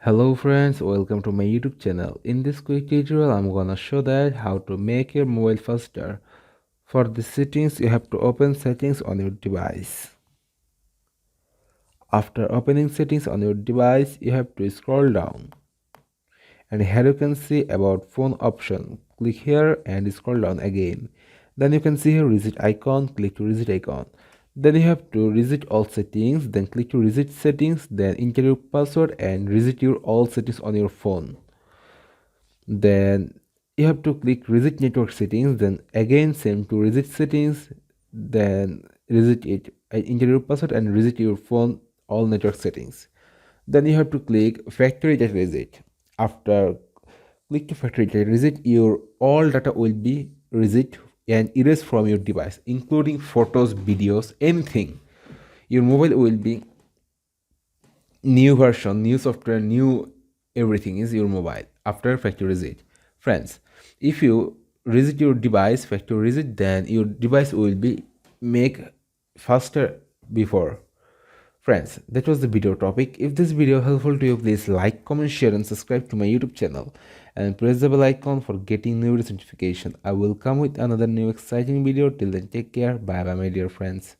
Hello friends, welcome to my YouTube channel. In this quick tutorial, I'm gonna show that how to make your mobile faster. For the settings, you have to open settings on your device. After opening settings on your device, you have to scroll down. And here you can see about phone option. Click here and scroll down again. Then you can see here reset icon, click to reset icon. Then you have to reset all settings, then click to reset settings, then enter your password and reset your all settings on your phone. Then you have to click reset network settings, then again same to reset settings, then reset it, enter your password and reset your phone all network settings. Then you have to click factory reset. After click to factory reset, your all data will be reset and erased from your device, including photos, videos, anything. Your mobile will be new version, new software, new everything is your mobile after factory reset. Friends, if you reset your device factory reset, then your device will be make faster before. Friends, that was the video topic. If this video helpful to you, please like, comment, share and subscribe to my YouTube channel and press the bell icon for getting new notification. I will come with another new exciting video. Till then, take care. Bye bye my dear friends.